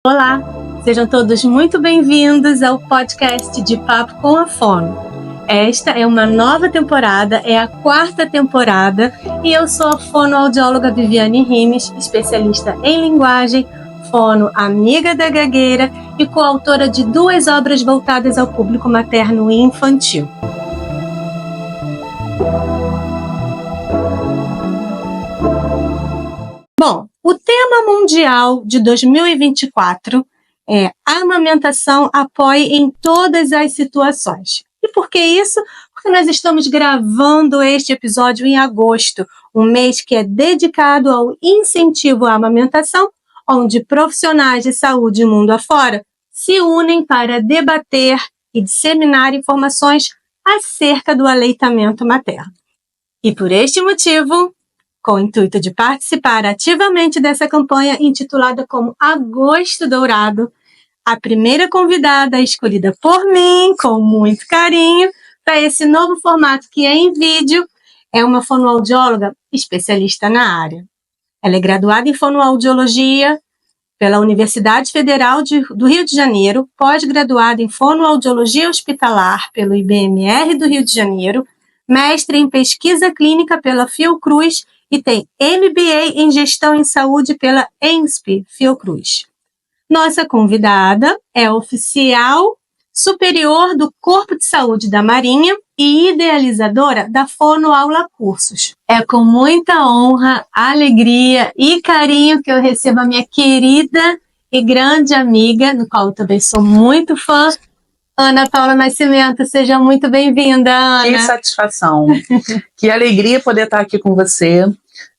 Olá, sejam todos muito bem-vindos ao podcast de Papo com a Fono. Esta é uma nova temporada, é a 4ª temporada, e eu sou a fonoaudióloga Viviane Rimes, especialista em linguagem, fono, amiga da gagueira e coautora de 2 obras voltadas ao público materno e infantil. Bom, o tema mundial de 2024 é a amamentação apoie em todas as situações. E por que isso? Porque nós estamos gravando este episódio em agosto, um mês que é dedicado ao incentivo à amamentação, onde profissionais de saúde mundo afora se unem para debater e disseminar informações acerca do aleitamento materno. E por este motivo, com o intuito de participar ativamente dessa campanha intitulada como Agosto Dourado, a primeira convidada escolhida por mim, com muito carinho, para esse novo formato que é em vídeo, é uma fonoaudióloga especialista na área. Ela é graduada em fonoaudiologia pela Universidade Federal do Rio de Janeiro, pós-graduada em fonoaudiologia hospitalar pelo IBMR do Rio de Janeiro, mestre em pesquisa clínica pela Fiocruz e tem MBA em Gestão em Saúde pela ENSP Fiocruz. Nossa convidada é oficial superior do Corpo de Saúde da Marinha e idealizadora da Fonoaula Cursos. É com muita honra, alegria e carinho que eu recebo a minha querida e grande amiga, no qual eu também sou muito fã, Ana Paula Nascimento. Seja muito bem-vinda, Ana. Que satisfação, que alegria poder estar aqui com você.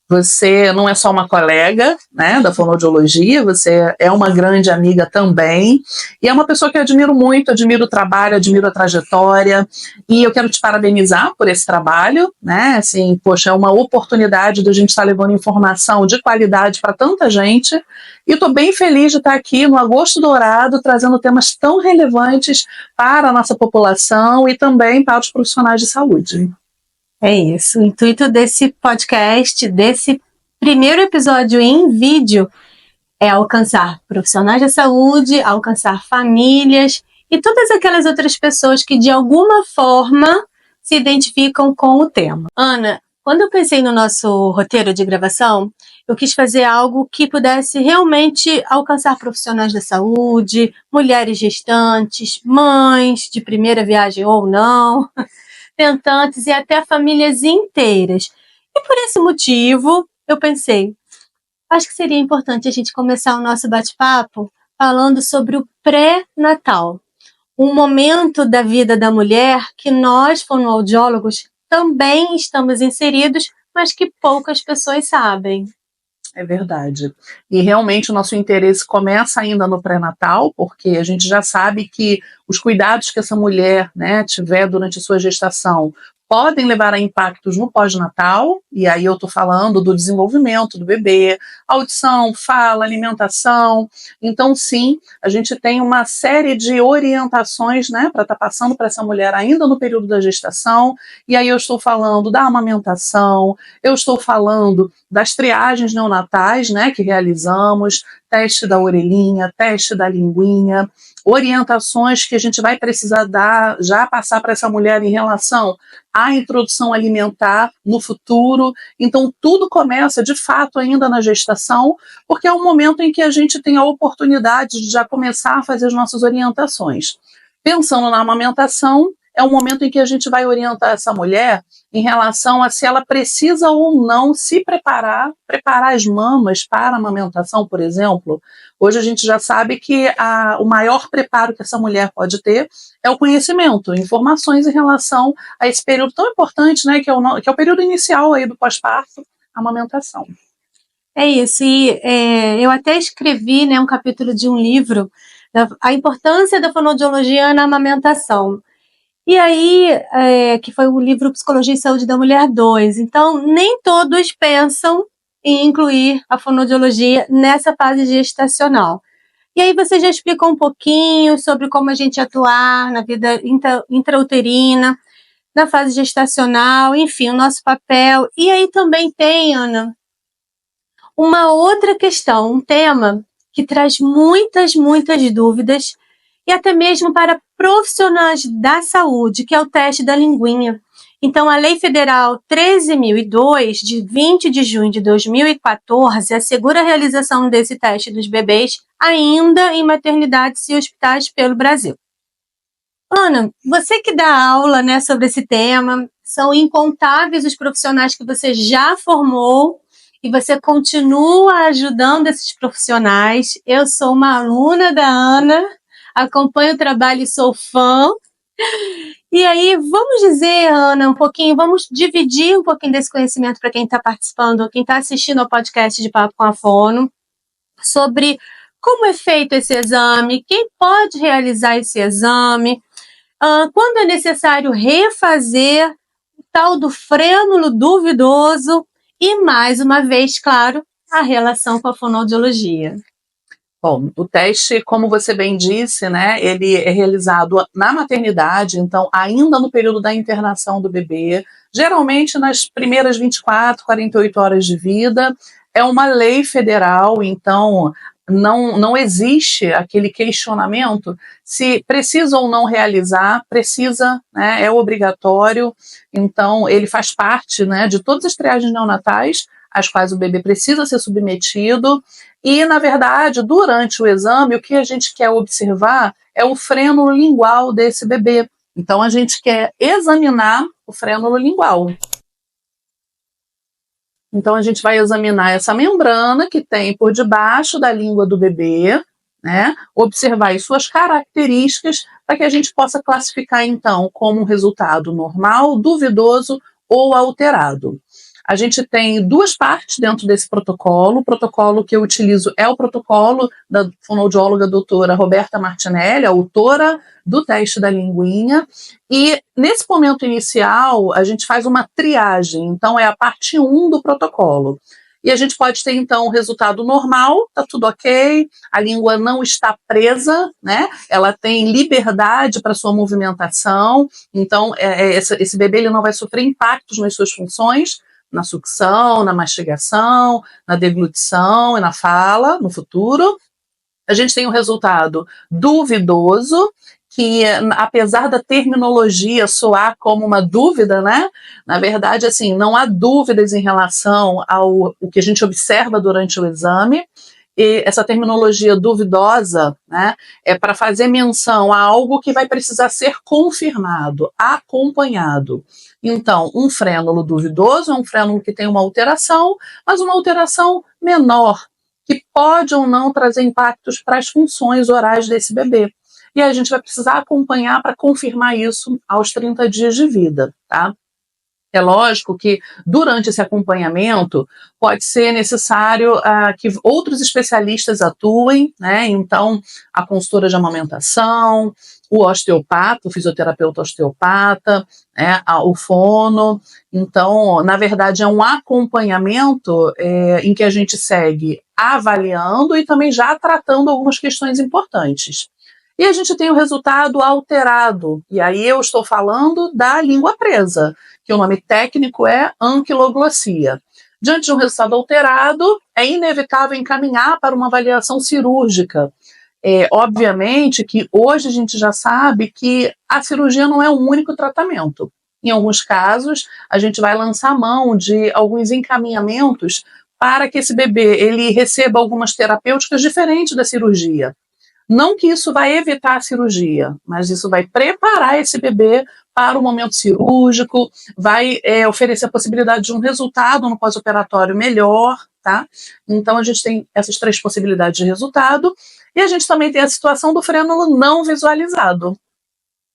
Você não é só uma colega, né, da fonoaudiologia, você é uma grande amiga também, e é uma pessoa que eu admiro muito, admiro o trabalho, admiro a trajetória, e eu quero te parabenizar por esse trabalho, né, assim, poxa, é uma oportunidade de a gente estar levando informação de qualidade para tanta gente, e estou bem feliz de estar aqui no Agosto Dourado, trazendo temas tão relevantes para a nossa população e também para os profissionais de saúde. É isso, o intuito desse podcast, desse primeiro episódio em vídeo, é alcançar profissionais da saúde, alcançar famílias e todas aquelas outras pessoas que de alguma forma se identificam com o tema. Ana, quando eu pensei no nosso roteiro de gravação, eu quis fazer algo que pudesse realmente alcançar profissionais da saúde, mulheres gestantes, mães de primeira viagem ou não, tentantes e até famílias inteiras. E por esse motivo, eu pensei, acho que seria importante a gente começar o nosso bate-papo falando sobre o pré-natal, um momento da vida da mulher que nós, fonoaudiólogos, também estamos inseridos, mas que poucas pessoas sabem. É verdade. E realmente o nosso interesse começa ainda no pré-natal, porque a gente já sabe que os cuidados que essa mulher, né, tiver durante a sua gestação podem levar a impactos no pós-natal, e aí eu estou falando do desenvolvimento do bebê, audição, fala, alimentação. Então, sim, a gente tem uma série de orientações, né, para estar passando para essa mulher ainda no período da gestação, e aí eu estou falando da amamentação, eu estou falando das triagens neonatais, né, que realizamos, teste da orelhinha, teste da linguinha, orientações que a gente vai precisar dar, já passar para essa mulher em relação à introdução alimentar no futuro. Então, tudo começa, de fato, ainda na gestação, porque é um momento em que a gente tem a oportunidade de já começar a fazer as nossas orientações. Pensando na amamentação, é um momento em que a gente vai orientar essa mulher em relação a se ela precisa ou não se preparar as mamas para a amamentação, por exemplo. Hoje a gente já sabe que o maior preparo que essa mulher pode ter é o conhecimento, informações em relação a esse período tão importante, né, que é o período inicial aí do pós-parto, a amamentação. É isso, e eu até escrevi, né, um capítulo de um livro, a importância da fonoaudiologia na amamentação. E aí, que foi o livro Psicologia e Saúde da Mulher 2. Então, nem todos pensam em incluir a fonoaudiologia nessa fase gestacional. E aí você já explicou um pouquinho sobre como a gente atuar na vida intrauterina, na fase gestacional, enfim, o nosso papel. E aí também tem, Ana, uma outra questão, um tema que traz muitas, muitas dúvidas, e até mesmo para profissionais da saúde, que é o teste da linguinha. Então, a Lei Federal 13.002, de 20 de junho de 2014, assegura a realização desse teste dos bebês ainda em maternidades e hospitais pelo Brasil. Ana, você que dá aula, né, sobre esse tema, são incontáveis os profissionais que você já formou e você continua ajudando esses profissionais. Eu sou uma aluna da Ana, acompanho o trabalho e sou fã. E aí, vamos dizer, Ana, vamos dividir um pouquinho desse conhecimento para quem está participando, quem está assistindo ao podcast de Papo com a Fono, sobre como é feito esse exame, quem pode realizar esse exame, quando é necessário refazer o tal do frênulo duvidoso e, mais uma vez, claro, a relação com a fonoaudiologia. Bom, o teste, como você bem disse, né, ele é realizado na maternidade, então ainda no período da internação do bebê, geralmente nas primeiras 24, 48 horas de vida. É uma lei federal, então não existe aquele questionamento se precisa ou não realizar, precisa, né, é obrigatório, então ele faz parte, né, de todas as triagens neonatais às quais o bebê precisa ser submetido. E, na verdade, durante o exame, o que a gente quer observar é o frênulo lingual desse bebê. Então, a gente quer examinar o frênulo lingual. Então, a gente vai examinar essa membrana que tem por debaixo da língua do bebê, né? Observar as suas características para que a gente possa classificar, então, como um resultado normal, duvidoso ou alterado. A gente tem duas partes dentro desse protocolo. O protocolo que eu utilizo é o protocolo da fonoaudióloga doutora Roberta Martinelli, autora do teste da linguinha. E nesse momento inicial, a gente faz uma triagem. Então, é a parte 1 do protocolo. E a gente pode ter, então, o resultado normal, tá tudo ok, a língua não está presa, né? Ela tem liberdade para sua movimentação. Então, esse bebê ele não vai sofrer impactos nas suas funções, na sucção, na mastigação, na deglutição e na fala no futuro. A gente tem um resultado duvidoso, que apesar da terminologia soar como uma dúvida, né, na verdade, assim, não há dúvidas em relação ao que a gente observa durante o exame. E essa terminologia duvidosa, né, é para fazer menção a algo que vai precisar ser confirmado, acompanhado. Então, um frênulo duvidoso é um frênulo que tem uma alteração, mas uma alteração menor, que pode ou não trazer impactos para as funções orais desse bebê. E a gente vai precisar acompanhar para confirmar isso aos 30 dias de vida, tá? É lógico que durante esse acompanhamento pode ser necessário que outros especialistas atuem, né? Então, a consultora de amamentação, o osteopata, o fisioterapeuta osteopata, né? O fono. Então, na verdade, é um acompanhamento em que a gente segue avaliando e também já tratando algumas questões importantes. E a gente tem o resultado alterado, e aí eu estou falando da língua presa, que o nome técnico é anquiloglossia. Diante de um resultado alterado, é inevitável encaminhar para uma avaliação cirúrgica. Obviamente que hoje a gente já sabe que a cirurgia não é o único tratamento. Em alguns casos, a gente vai lançar mão de alguns encaminhamentos para que esse bebê ele receba algumas terapêuticas diferentes da cirurgia. Não que isso vai evitar a cirurgia, mas isso vai preparar esse bebê para o momento cirúrgico, vai oferecer a possibilidade de um resultado no pós-operatório melhor, tá? Então a gente tem essas 3 possibilidades de resultado, e a gente também tem a situação do frênulo não visualizado.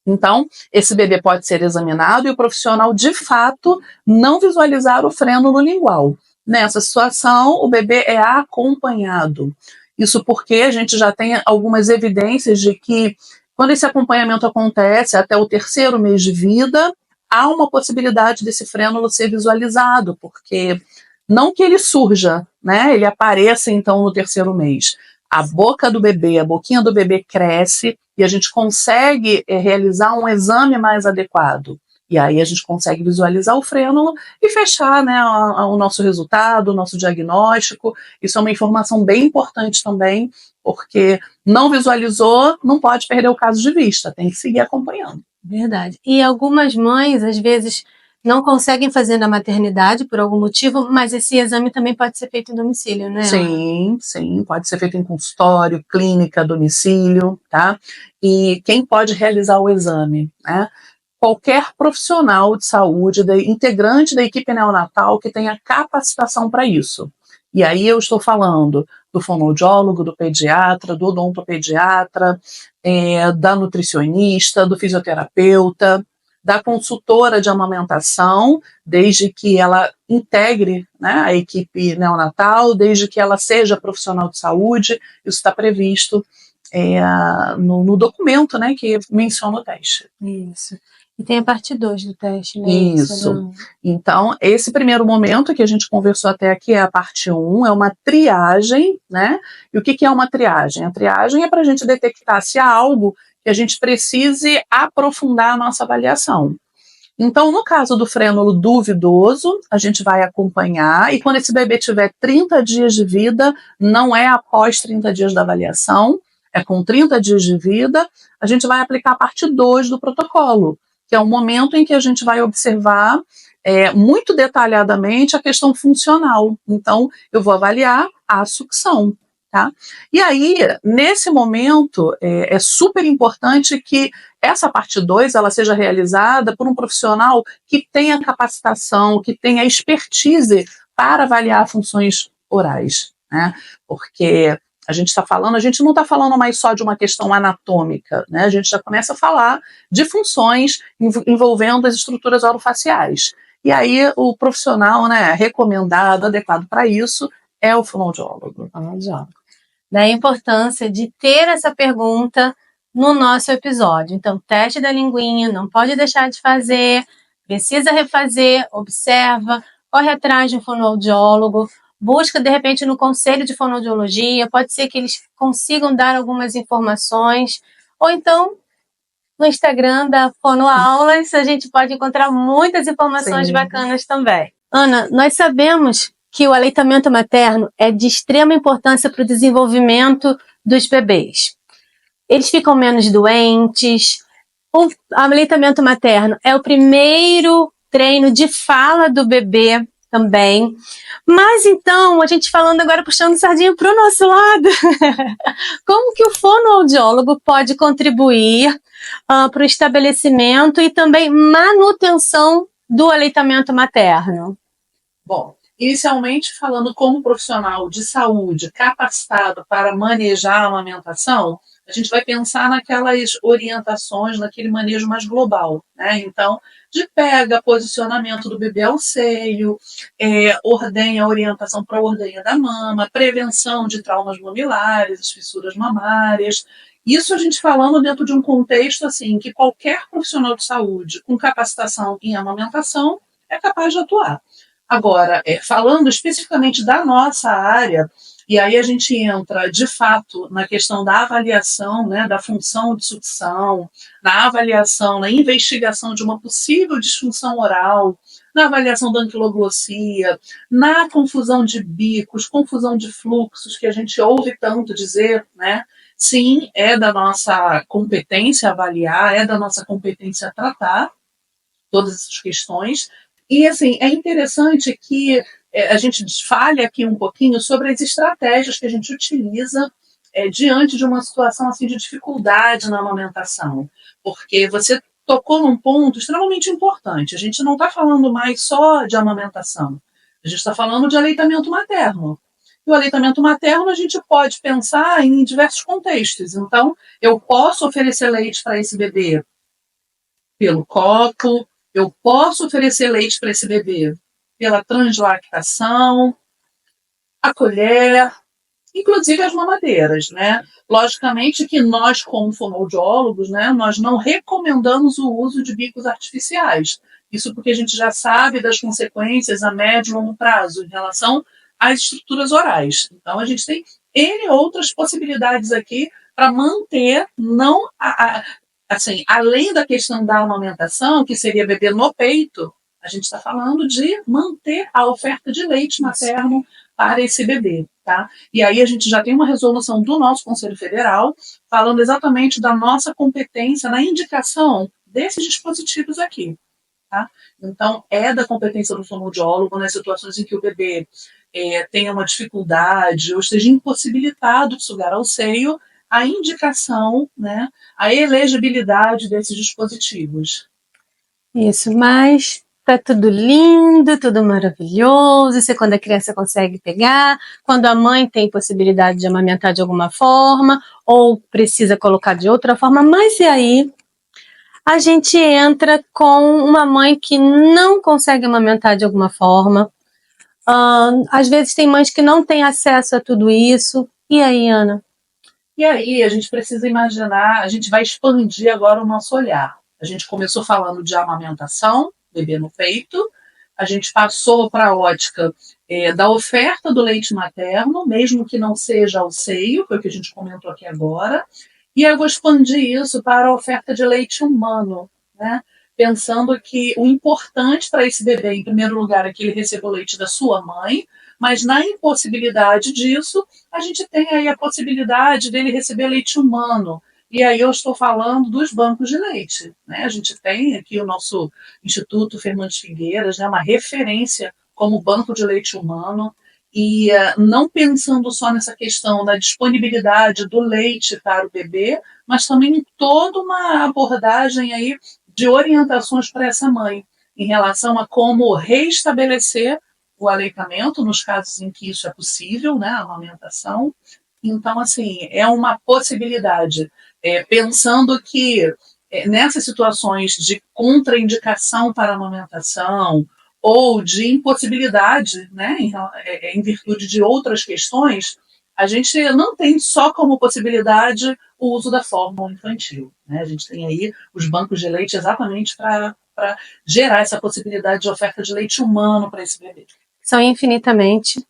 Então, esse bebê pode ser examinado e o profissional, de fato, não visualizar o frênulo lingual. Nessa situação, o bebê é acompanhado. Isso porque a gente já tem algumas evidências de que, quando esse acompanhamento acontece até o 3º mês de vida, há uma possibilidade desse frênulo ser visualizado, porque não que ele surja, né, ele apareça então no 3º mês. A boca do bebê, a boquinha do bebê cresce e a gente consegue realizar um exame mais adequado. E aí a gente consegue visualizar o frênulo e fechar, né, o nosso resultado, o nosso diagnóstico. Isso é uma informação bem importante também, porque não visualizou, não pode perder o caso de vista, tem que seguir acompanhando. Verdade. E algumas mães, às vezes, não conseguem fazer na maternidade por algum motivo, mas esse exame também pode ser feito em domicílio, né? Sim, sim, pode ser feito em consultório, clínica, domicílio, tá? E quem pode realizar o exame, né? Qualquer profissional de saúde, integrante da equipe neonatal que tenha capacitação para isso. E aí eu estou falando do fonoaudiólogo, do pediatra, do odontopediatra, da nutricionista, do fisioterapeuta, da consultora de amamentação, desde que ela integre, né, a equipe neonatal, desde que ela seja profissional de saúde, isso está previsto no documento, né, que menciona o teste. Isso. E tem a parte 2 do teste, né? Isso. Então, esse primeiro momento que a gente conversou até aqui é a parte 1, é uma triagem, né? E o que é uma triagem? A triagem é para a gente detectar se há algo que a gente precise aprofundar a nossa avaliação. Então, no caso do frênulo duvidoso, a gente vai acompanhar, e quando esse bebê tiver 30 dias de vida, não é após 30 dias da avaliação, é com 30 dias de vida, a gente vai aplicar a parte 2 do protocolo, que é o momento em que a gente vai observar muito detalhadamente a questão funcional. Então, eu vou avaliar a sucção. Tá? E aí, nesse momento, é super importante que essa parte 2 ela seja realizada por um profissional que tenha capacitação, que tenha expertise para avaliar funções orais, né? Porque a gente não está falando mais só de uma questão anatômica, né? A gente já começa a falar de funções envolvendo as estruturas orofaciais. E aí o profissional, né, recomendado, adequado para isso, é o fonoaudiólogo. Da importância de ter essa pergunta no nosso episódio. Então, teste da linguinha, não pode deixar de fazer, precisa refazer, observa, corre atrás de um fonoaudiólogo, busca, de repente, no conselho de fonoaudiologia, pode ser que eles consigam dar algumas informações, ou então, no Instagram da Fonoaulas, a gente pode encontrar muitas informações bacanas também. Ana, nós sabemos que o aleitamento materno é de extrema importância para o desenvolvimento dos bebês. Eles ficam menos doentes. O aleitamento materno é o primeiro treino de fala do bebê também. Mas então, a gente falando agora, puxando sardinha para o nosso lado, como que o fonoaudiólogo pode contribuir para o estabelecimento e também manutenção do aleitamento materno? Bom, inicialmente falando como profissional de saúde capacitado para manejar a amamentação, a gente vai pensar naquelas orientações, naquele manejo mais global, né? Então, de pega, posicionamento do bebê ao seio, ordenha, orientação para a ordenha da mama, prevenção de traumas mamilares, as fissuras mamárias. Isso a gente falando dentro de um contexto assim que qualquer profissional de saúde com capacitação em amamentação é capaz de atuar. Agora, falando especificamente da nossa área, e aí a gente entra, de fato, na questão da avaliação, né, da função de sucção, na avaliação, na investigação de uma possível disfunção oral, na avaliação da anquiloglossia, na confusão de bicos, confusão de fluxos, que a gente ouve tanto dizer, né? Sim, é da nossa competência avaliar, é da nossa competência tratar todas essas questões. E, assim, é interessante que a gente fale aqui um pouquinho sobre as estratégias que a gente utiliza diante de uma situação assim de dificuldade na amamentação. Porque você tocou num ponto extremamente importante. A gente não está falando mais só de amamentação. A gente está falando de aleitamento materno. E o aleitamento materno a gente pode pensar em diversos contextos. Então, eu posso oferecer leite para esse bebê pelo copo, eu posso oferecer leite para esse bebê pela translactação, a colher, inclusive as mamadeiras, né? Logicamente que nós, como fonoaudiólogos, né, nós não recomendamos o uso de bicos artificiais. Isso porque a gente já sabe das consequências a médio e longo prazo em relação às estruturas orais. Então, a gente tem N outras possibilidades aqui para manter, não assim, além da questão da amamentação, que seria beber no peito, a gente está falando de manter a oferta de leite materno para esse bebê, tá? E aí a gente já tem uma resolução do nosso Conselho Federal falando exatamente da nossa competência na indicação desses dispositivos aqui, tá? Então, é da competência do fonoaudiólogo nas situações em que o bebê tenha uma dificuldade ou esteja impossibilitado de sugar ao seio, a indicação, né, a elegibilidade desses dispositivos. Isso, mas tá tudo lindo, tudo maravilhoso. Isso é quando a criança consegue pegar, quando a mãe tem possibilidade de amamentar de alguma forma, ou precisa colocar de outra forma. Mas e aí? A gente entra com uma mãe que não consegue amamentar de alguma forma. Às vezes tem mães que não têm acesso a tudo isso. E aí, Ana? E aí a gente precisa imaginar, a gente vai expandir agora o nosso olhar. A gente começou falando de amamentação, bebê no peito, a gente passou para a ótica da oferta do leite materno, mesmo que não seja ao seio, foi o que a gente comentou aqui agora, e eu vou expandir isso para a oferta de leite humano, né? Pensando que o importante para esse bebê, em primeiro lugar, é que ele receba o leite da sua mãe, mas na impossibilidade disso, a gente tem aí a possibilidade dele receber leite humano. E aí eu estou falando dos bancos de leite, né? A gente tem aqui o nosso Instituto Fernandes Figueiras, né, uma referência como banco de leite humano, e não pensando só nessa questão da disponibilidade do leite para o bebê, mas também em toda uma abordagem aí de orientações para essa mãe em relação a como restabelecer o aleitamento nos casos em que isso é possível, né, a amamentação. Então, assim, é uma possibilidade. Pensando que nessas situações de contraindicação para a amamentação ou de impossibilidade, né, em virtude de outras questões, a gente não tem só como possibilidade o uso da fórmula infantil, né? A gente tem aí os bancos de leite exatamente para gerar essa possibilidade de oferta de leite humano para esse bebê. São infinitamente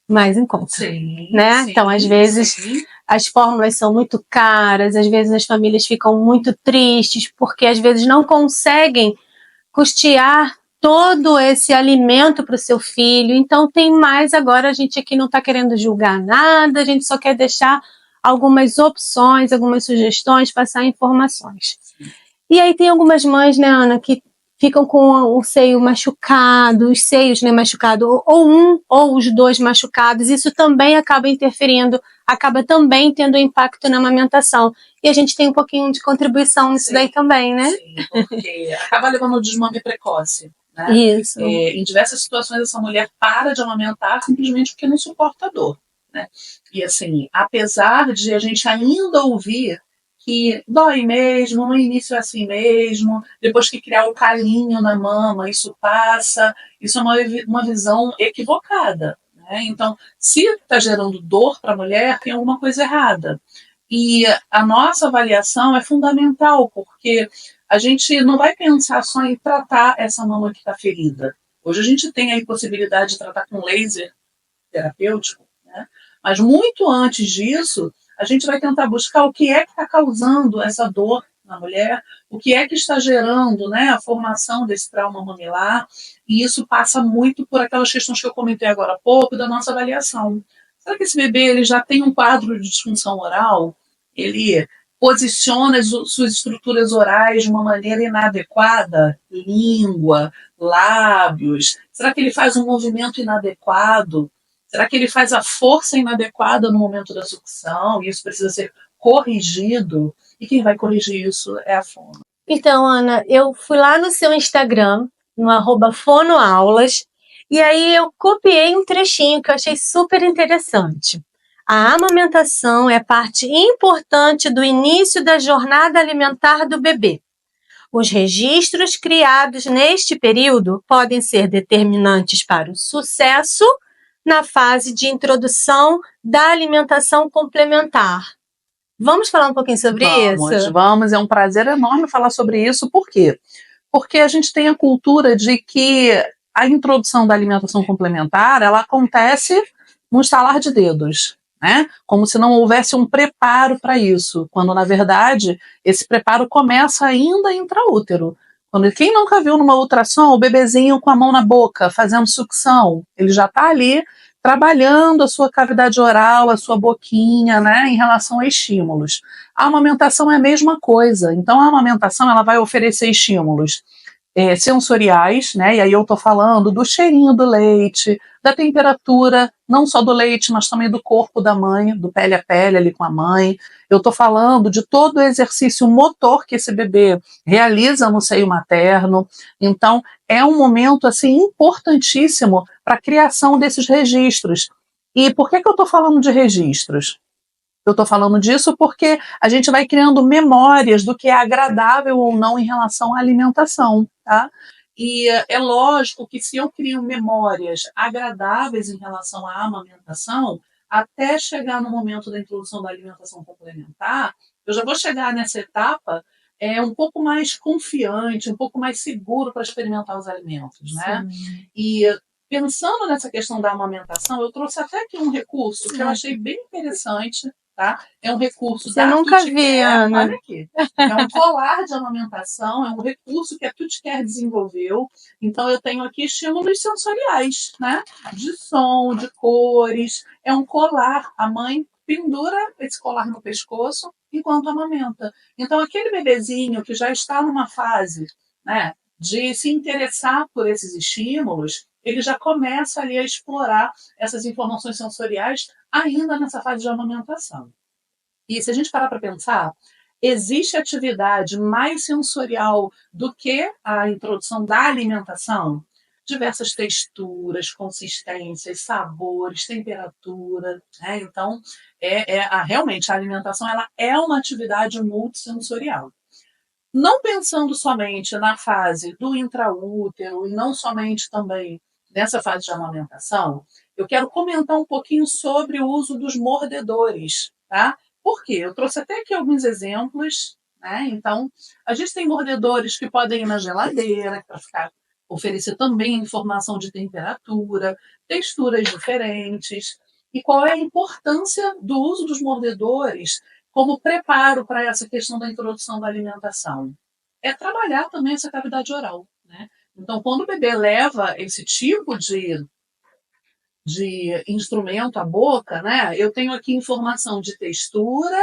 mais em conta, sim, né? Sim, então, às vezes, sim. As fórmulas são muito caras, às vezes as famílias ficam muito tristes, porque às vezes não conseguem custear todo esse alimento para o seu filho. Então, tem mais agora, a gente aqui não está querendo julgar nada, a gente só quer deixar algumas opções, algumas sugestões, passar informações. E aí tem algumas mães, né, Ana, que ficam com o seio machucado, os seios, né, machucado, ou um ou os dois machucados. Isso também acaba interferindo, acaba também tendo impacto na amamentação. E a gente tem um pouquinho de contribuição nisso daí também, né? Sim, porque acaba levando ao desmame precoce. Né? Isso. Em diversas situações, essa mulher para de amamentar simplesmente porque não suporta a dor. Né? E assim, apesar de a gente ainda ouvir que dói mesmo, no início é assim mesmo, depois que criar o calinho na mama, isso passa, isso é uma visão equivocada. Né? Então, se está gerando dor para a mulher, tem alguma coisa errada. E a nossa avaliação é fundamental, porque a gente não vai pensar só em tratar essa mama que está ferida. Hoje a gente tem a possibilidade de tratar com laser terapêutico, né? Mas muito antes disso, a gente vai tentar buscar o que é que está causando essa dor na mulher, o que é que está gerando, né, a formação desse trauma mamilar, e isso passa muito por aquelas questões que eu comentei agora há pouco, da nossa avaliação. Será que esse bebê ele já tem um quadro de disfunção oral? Ele posiciona suas estruturas orais de uma maneira inadequada? Língua, lábios? Será que ele faz um movimento inadequado? Será que ele faz a força inadequada no momento da sucção e isso precisa ser corrigido? E quem vai corrigir isso é a fono. Então, Ana, eu fui lá no seu Instagram, no @fonoaulas, e aí eu copiei um trechinho que eu achei super interessante. A amamentação é parte importante do início da jornada alimentar do bebê. Os registros criados neste período podem ser determinantes para o sucesso na fase de introdução da alimentação complementar. Vamos falar um pouquinho sobre isso? Vamos, é um prazer enorme falar sobre isso. Por quê? Porque a gente tem a cultura de que a introdução da alimentação complementar, ela acontece no estalar de dedos. né? Como se não houvesse um preparo para isso, quando na verdade esse preparo começa ainda intraútero. Quem nunca viu numa ultrassom o bebezinho com a mão na boca, fazendo sucção, ele já está ali trabalhando a sua cavidade oral, a sua boquinha, né, em relação a estímulos. A amamentação é a mesma coisa. Então a amamentação ela vai oferecer estímulos sensoriais, né? E aí eu estou falando do cheirinho do leite, da temperatura, não só do leite, mas também do corpo da mãe, do pele a pele ali com a mãe. Eu estou falando de todo o exercício motor que esse bebê realiza no seio materno. Então, é um momento assim importantíssimo para a criação desses registros. E por que eu estou falando de registros? Eu estou falando disso porque a gente vai criando memórias do que é agradável ou não em relação à alimentação, tá? E é lógico que se eu crio memórias agradáveis em relação à amamentação, até chegar no momento da introdução da alimentação complementar, eu já vou chegar nessa etapa um pouco mais confiante, um pouco mais seguro para experimentar os alimentos, né? Sim. E pensando nessa questão da amamentação, eu trouxe até aqui um recurso que eu achei bem interessante, tá? É um recurso Você da nunca vi, Tuticare, Ana. olha aqui. É um colar de amamentação, é um recurso que a Tuticare desenvolveu. Então eu tenho aqui estímulos sensoriais, né? De som, de cores. É um colar. A mãe pendura esse colar no pescoço enquanto amamenta. Então aquele bebezinho que já está numa fase, né, de se interessar por esses estímulos, ele já começa ali a explorar essas informações sensoriais ainda nessa fase de amamentação. E se a gente parar para pensar, existe atividade mais sensorial do que a introdução da alimentação? Diversas texturas, consistências, sabores, temperatura, né? Então, realmente a alimentação ela é uma atividade multissensorial. Não pensando somente na fase do intraútero e não somente também nessa fase de amamentação, eu quero comentar um pouquinho sobre o uso dos mordedores, tá? Por quê? Eu trouxe até aqui alguns exemplos, né? Então, a gente tem mordedores que podem ir na geladeira para ficar oferecer também informação de temperatura, texturas diferentes. E qual é a importância do uso dos mordedores como preparo para essa questão da introdução da alimentação? É trabalhar também essa cavidade oral, né? Então, quando o bebê leva esse tipo de instrumento à boca, né? Eu tenho aqui informação de textura,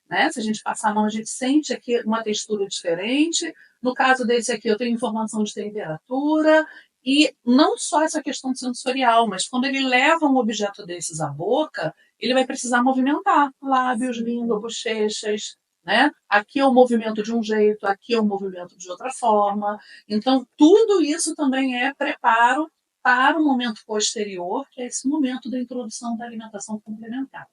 né? Se a gente passar a mão, a gente sente aqui uma textura diferente. No caso desse aqui, eu tenho informação de temperatura. E não só essa questão sensorial, mas quando ele leva um objeto desses à boca, ele vai precisar movimentar lábios, língua, bochechas, né? Aqui é o movimento de um jeito, aqui é o movimento de outra forma. Então, tudo isso também é preparo para o momento posterior, que é esse momento da introdução da alimentação complementar.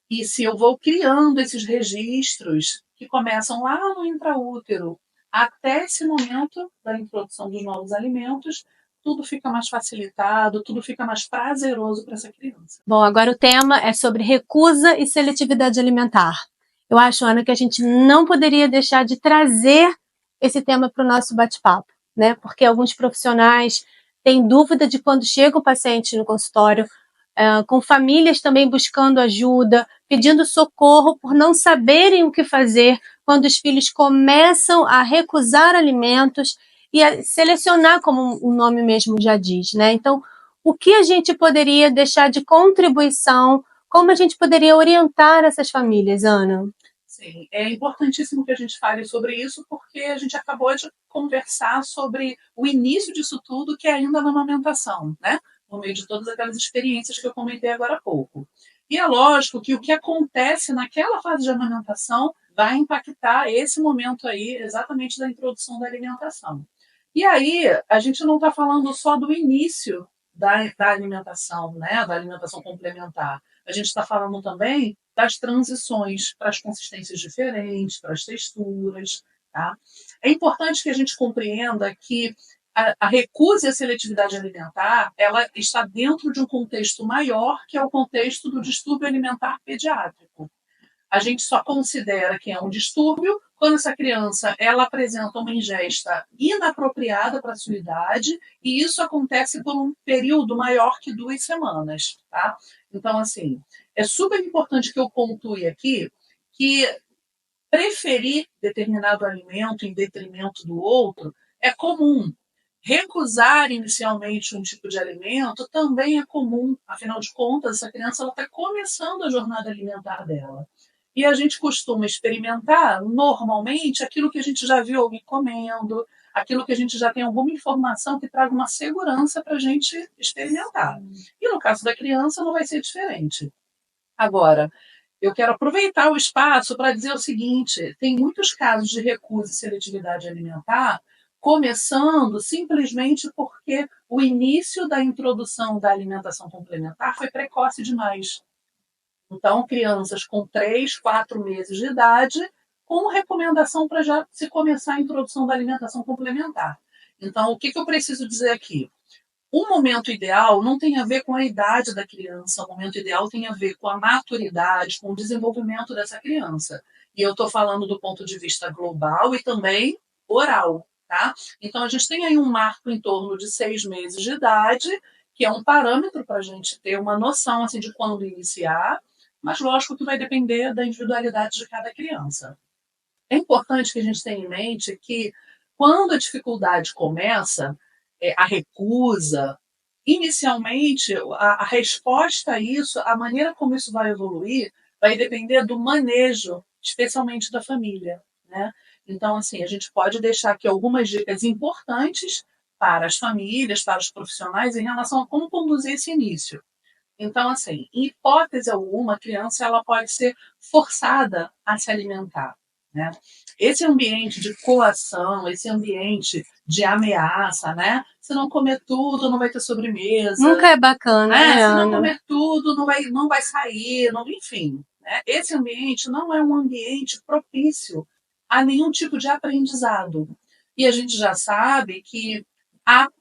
E se eu vou criando esses registros que começam lá no intraútero até esse momento da introdução dos novos alimentos, tudo fica mais facilitado, tudo fica mais prazeroso para essa criança. Bom, agora o tema é sobre recusa e seletividade alimentar. Eu acho, Ana, que a gente não poderia deixar de trazer esse tema para o nosso bate-papo, né? Porque alguns profissionais têm dúvida de quando chega o paciente no consultório, com famílias também buscando ajuda, pedindo socorro por não saberem o que fazer quando os filhos começam a recusar alimentos e a selecionar, como o nome mesmo já diz, né? Então, o que a gente poderia deixar de contribuição, como a gente poderia orientar essas famílias, Ana? Sim, é importantíssimo que a gente fale sobre isso, porque a gente acabou de conversar sobre o início disso tudo, que é ainda na amamentação, né? No meio de todas aquelas experiências que eu comentei agora há pouco. E é lógico que o que acontece naquela fase de amamentação vai impactar esse momento aí, exatamente da introdução da alimentação. E aí, a gente não está falando só do início da alimentação, né? Da alimentação complementar. A gente está falando também das transições para as consistências diferentes, para as texturas. Tá? É importante que a gente compreenda que a recusa e a seletividade alimentar ela está dentro de um contexto maior, que é o contexto do distúrbio alimentar pediátrico. A gente só considera que é um distúrbio quando essa criança ela apresenta uma ingesta inapropriada para a sua idade, e isso acontece por um período maior que 2 semanas, tá? Então, assim, é super importante que eu pontue aqui que preferir determinado alimento em detrimento do outro é comum. Recusar inicialmente um tipo de alimento também é comum, afinal de contas, essa criança está começando a jornada alimentar dela. E a gente costuma experimentar, normalmente, aquilo que a gente já viu alguém comendo, aquilo que a gente já tem alguma informação que traga uma segurança para a gente experimentar. E no caso da criança, não vai ser diferente. Agora, eu quero aproveitar o espaço para dizer o seguinte: tem muitos casos de recusa e seletividade alimentar, começando simplesmente porque o início da introdução da alimentação complementar foi precoce demais. Então, crianças com 3, 4 meses de idade, com recomendação para já se começar a introdução da alimentação complementar. Então, o que eu preciso dizer aqui? O momento ideal não tem a ver com a idade da criança, o momento ideal tem a ver com a maturidade, com o desenvolvimento dessa criança. E eu estou falando do ponto de vista global e também oral, tá? Então a gente tem aí um marco em torno de 6 meses de idade, que é um parâmetro para a gente ter uma noção assim de quando iniciar, mas lógico que vai depender da individualidade de cada criança. É importante que a gente tenha em mente que quando a dificuldade começa, a recusa, inicialmente a resposta a isso, a maneira como isso vai evoluir, vai depender do manejo, especialmente da família, né? Então, assim, a gente pode deixar aqui algumas dicas importantes para as famílias, para os profissionais, em relação a como conduzir esse início. Então, assim, em hipótese alguma, a criança ela pode ser forçada a se alimentar, né? Esse ambiente de coação, esse ambiente de ameaça, né? Se não comer tudo, não vai ter sobremesa. Nunca é bacana, Né? né, Se não Ana? comer tudo, não vai sair, não, enfim. Né? Esse ambiente não é um ambiente propício a nenhum tipo de aprendizado. E a gente já sabe que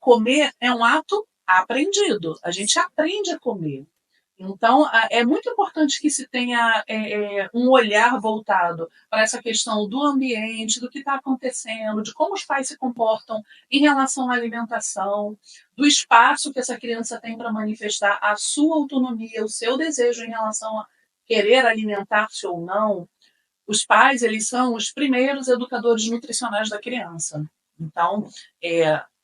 comer é um ato aprendido. A gente aprende a comer. Então, é muito importante que se tenha um olhar voltado para essa questão do ambiente, do que está acontecendo, de como os pais se comportam em relação à alimentação, do espaço que essa criança tem para manifestar a sua autonomia, o seu desejo em relação a querer alimentar-se ou não. Os pais, eles são os primeiros educadores nutricionais da criança. Então,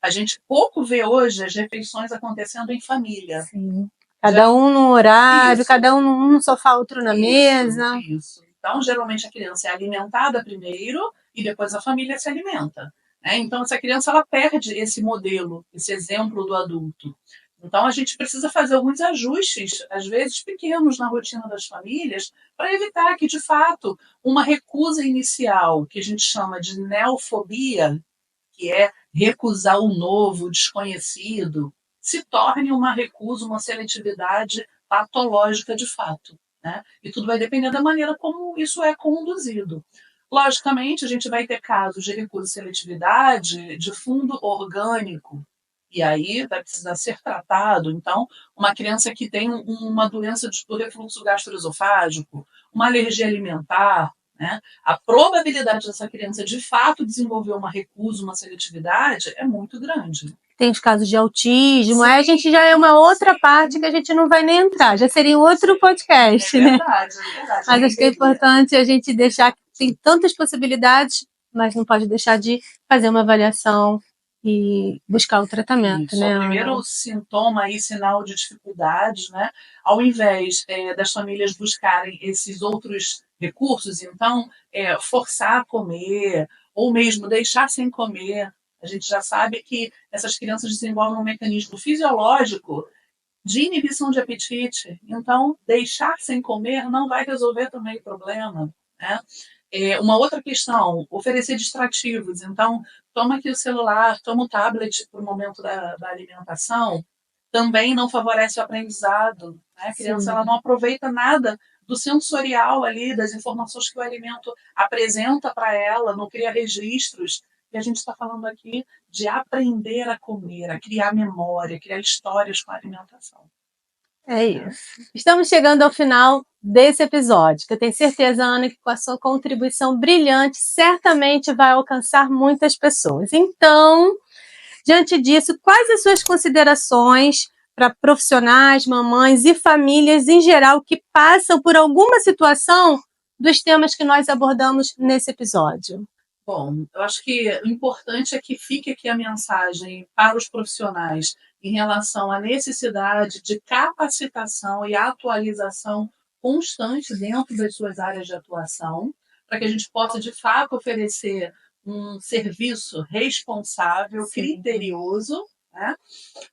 a gente pouco vê hoje as refeições acontecendo em família. Sim. Cada um no horário, Isso. cada um no sofá, outro na mesa. Isso. Então, geralmente a criança é alimentada primeiro e depois a família se alimenta. Né? Então, essa criança ela perde esse modelo, esse exemplo do adulto. Então, a gente precisa fazer alguns ajustes, às vezes pequenos, na rotina das famílias, para evitar que, de fato, uma recusa inicial, que a gente chama de neofobia, que é recusar o novo, o desconhecido, se torne uma recusa, uma seletividade patológica de fato. Né? E tudo vai depender da maneira como isso é conduzido. Logicamente, a gente vai ter casos de recusa e seletividade de fundo orgânico, e aí vai precisar ser tratado. Então, uma criança que tem uma doença do refluxo gastroesofágico, uma alergia alimentar, né? A probabilidade dessa criança de fato desenvolver uma recusa, uma seletividade é muito grande. Tem os casos de autismo, aí a gente já é uma outra parte que a gente não vai nem entrar, já seria um outro podcast, É né? verdade, é verdade. Mas acho que é importante a gente deixar que tem tantas possibilidades, mas não pode deixar de fazer uma avaliação e buscar o tratamento, Isso, né, o Ana? primeiro sintoma e sinal de dificuldades, né? Ao invés das famílias buscarem esses outros recursos, então, forçar a comer, ou mesmo deixar sem comer, a gente já sabe que essas crianças desenvolvem um mecanismo fisiológico de inibição de apetite. Então, deixar sem comer não vai resolver também o problema, né? Uma outra questão, oferecer distrativos. Então, toma aqui o celular, toma o tablet para o momento da alimentação, também não favorece o aprendizado. Né? A criança ela não aproveita nada do sensorial ali, das informações que o alimento apresenta para ela, não cria registros. E a gente está falando aqui de aprender a comer, a criar memória, criar histórias com a alimentação. É isso. Estamos chegando ao final desse episódio, que eu tenho certeza, Ana, que com a sua contribuição brilhante, certamente vai alcançar muitas pessoas. Então, diante disso, quais as suas considerações para profissionais, mamães e famílias em geral que passam por alguma situação dos temas que nós abordamos nesse episódio? Bom, eu acho que o importante é que fique aqui a mensagem para os profissionais em relação à necessidade de capacitação e atualização constante dentro das suas áreas de atuação, para que a gente possa, de fato, oferecer um serviço responsável, criterioso, né?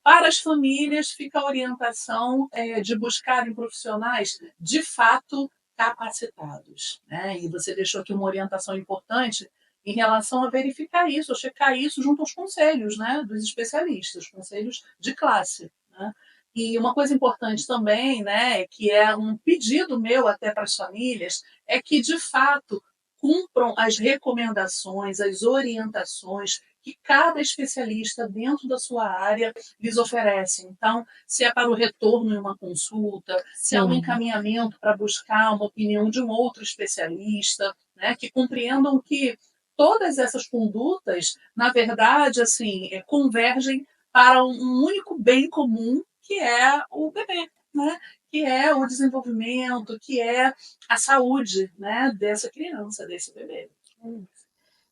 Para as famílias, fica a orientação de buscarem profissionais, de fato, capacitados, né? E você deixou aqui uma orientação importante em relação a verificar isso, a checar isso junto aos conselhos, né, dos especialistas, conselhos de classe, né? E uma coisa importante também, né, que é um pedido meu até para as famílias, é que de fato cumpram as recomendações, as orientações que cada especialista dentro da sua área lhes oferece. Então, se é para o retorno em uma consulta, se é um encaminhamento para buscar uma opinião de um outro especialista, né, que compreendam que todas essas condutas, na verdade, assim, convergem para um único bem comum, que é o bebê, né? Que é o desenvolvimento, que é a saúde, né, dessa criança, desse bebê.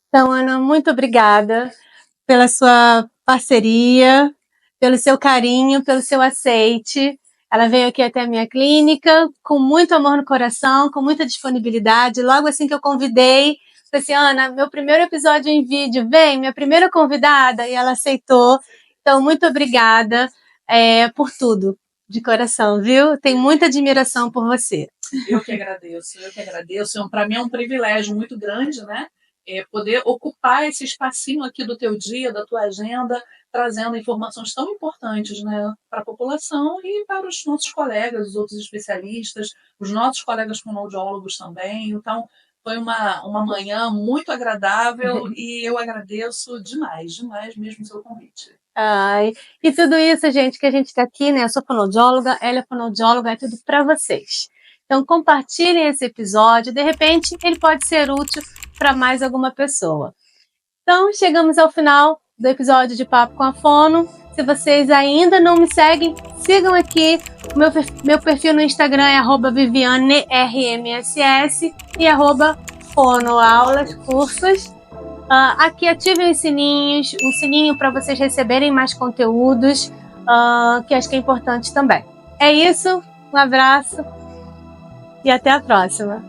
Então, Ana, muito obrigada pela sua parceria, pelo seu carinho, pelo seu aceite. Ela veio aqui até a minha clínica com muito amor no coração, com muita disponibilidade. Logo assim que eu convidei, falei assim, Ana, meu primeiro episódio em vídeo, vem, minha primeira convidada, e ela aceitou. Então, muito obrigada por tudo, de coração, viu? Tenho muita admiração por você. Eu que agradeço, eu que agradeço. Para mim é um privilégio muito grande, né? Poder ocupar esse espacinho aqui do teu dia, da tua agenda, trazendo informações tão importantes, né, para a população e para os nossos colegas, os outros especialistas, os nossos colegas fonoaudiólogos também. Então, foi uma manhã muito agradável e eu agradeço demais, demais mesmo o seu convite. Ai, e tudo isso, gente, que a gente está aqui, né? Eu sou fonoaudióloga, ela é fonoaudióloga, é tudo para vocês. Então, compartilhem esse episódio, de repente ele pode ser útil para mais alguma pessoa. Então, chegamos ao final do episódio de Papo com a Fono. Se vocês ainda não me seguem, sigam aqui. O meu perfil no Instagram é @vivianermss e @fonoaulascursos. Aqui ativem os sininhos, o sininho para vocês receberem mais conteúdos, que acho que é importante também. É isso, um abraço e até a próxima.